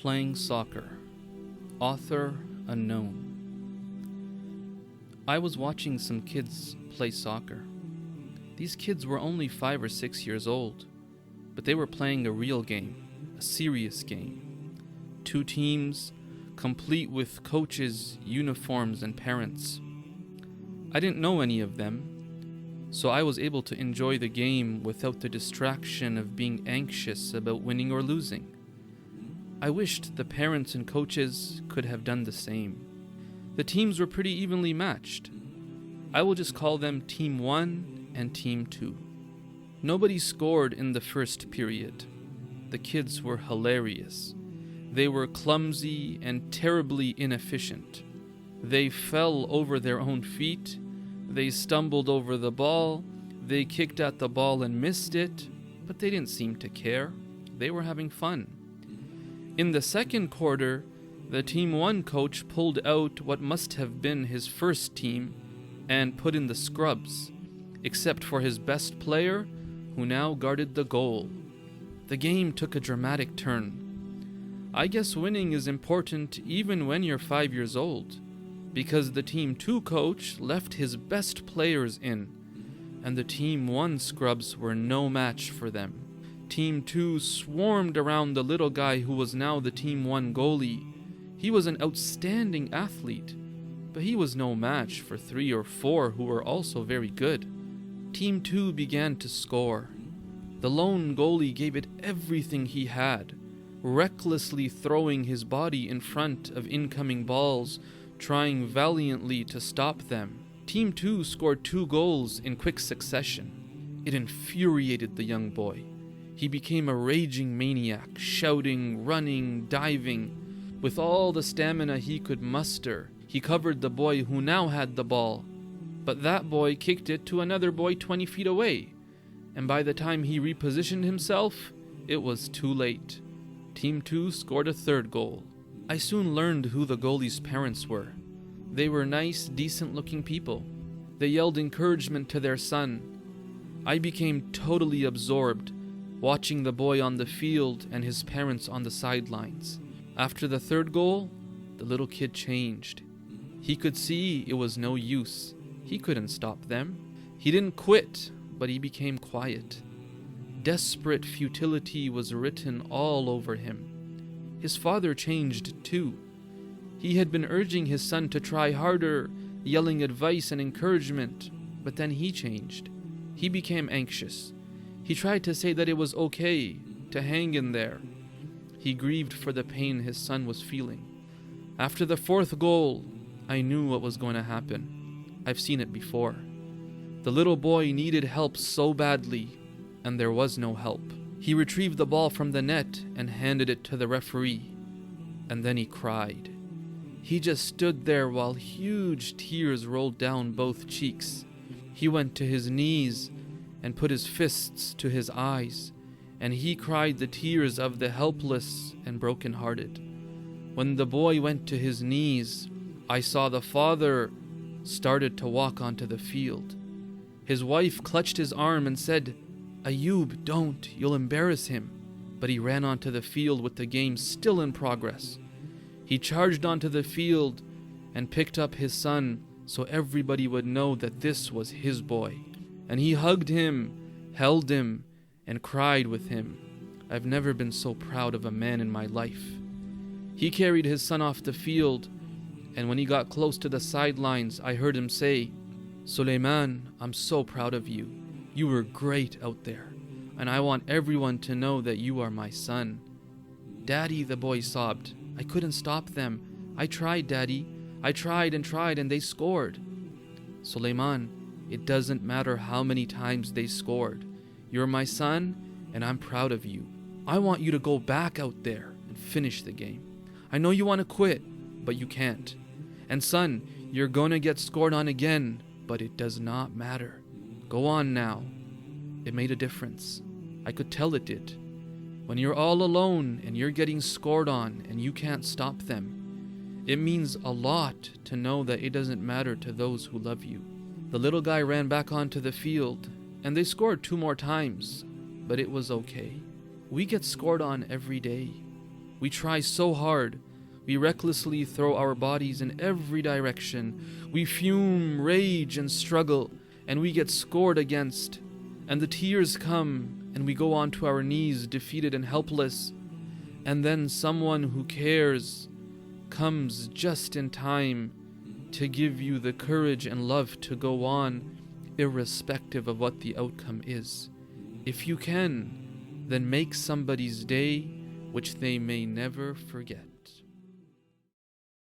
Playing Soccer. Author unknown. I was watching some kids play soccer. These kids were only 5 or 6 years old, but they were playing a real game, a serious game. 2 teams, complete with coaches, uniforms, and parents. I didn't know any of them, so I was able to enjoy the game without the distraction of being anxious about winning or losing. I wished the parents and coaches could have done the same. The teams were pretty evenly matched. I will just call them Team 1 and Team 2. Nobody scored in the first period. The kids were hilarious. They were clumsy and terribly inefficient. They fell over their own feet. They stumbled over the ball. They kicked at the ball and missed it, but they didn't seem to care. They were having fun. In the second quarter, the Team 1 coach pulled out what must have been his first team and put in the scrubs, except for his best player, who now guarded the goal. The game took a dramatic turn. I guess winning is important even when you're 5 years old, because the Team 2 coach left his best players in, and the Team 1 scrubs were no match for them. Team 2 swarmed around the little guy who was now the Team 1 goalie. He was an outstanding athlete, but he was no match for 3 or 4 who were also very good. Team 2 began to score. The lone goalie gave it everything he had, recklessly throwing his body in front of incoming balls, trying valiantly to stop them. Team 2 scored 2 goals in quick succession. It infuriated the young boy. He became a raging maniac, shouting, running, diving. With all the stamina he could muster, he covered the boy who now had the ball. But that boy kicked it to another boy 20 feet away, and by the time he repositioned himself, it was too late. Team 2 scored a 3rd goal. I soon learned who the goalie's parents were. They were nice, decent-looking people. They yelled encouragement to their son. I became totally absorbed, watching the boy on the field and his parents on the sidelines. After the 3rd goal, the little kid changed. He could see it was no use. He couldn't stop them. He didn't quit, but he became quiet. Desperate futility was written all over him. His father changed too. He had been urging his son to try harder, yelling advice and encouragement, but then he changed. He became anxious. He tried to say that it was okay to hang in there. He grieved for the pain his son was feeling. After the 4th goal, I knew what was going to happen. I've seen it before. The little boy needed help so badly, and there was no help. He retrieved the ball from the net and handed it to the referee, and then he cried. He just stood there while huge tears rolled down both cheeks. He went to his knees and put his fists to his eyes, and he cried the tears of the helpless and broken-hearted. When the boy went to his knees, I saw the father started to walk onto the field. His wife clutched his arm and said, "Ayub, don't, you'll embarrass him." But he ran onto the field with the game still in progress. He charged onto the field and picked up his son so everybody would know that this was his boy. And he hugged him, held him, and cried with him. I've never been so proud of a man in my life. He carried his son off the field, and when he got close to the sidelines, I heard him say, "Suleiman, I'm so proud of you. You were great out there, and I want everyone to know that you are my son." "Daddy," the boy sobbed, "I couldn't stop them. I tried, Daddy. I tried, and they scored." "Suleiman, it doesn't matter how many times they scored. You're my son, and I'm proud of you. I want you to go back out there and finish the game. I know you want to quit, but you can't. And son, you're going to get scored on again, but it does not matter. Go on now." It made a difference. I could tell it did. When you're all alone and you're getting scored on and you can't stop them, it means a lot to know that it doesn't matter to those who love you. The little guy ran back onto the field, and they scored 2 more times, but it was okay. We get scored on every day. We try so hard. We recklessly throw our bodies in every direction. We fume, rage, and struggle, and we get scored against. And the tears come, and we go onto our knees, defeated and helpless. And then someone who cares comes just in time to give you the courage and love to go on, irrespective of what the outcome is. If you can, then make somebody's day which they may never forget.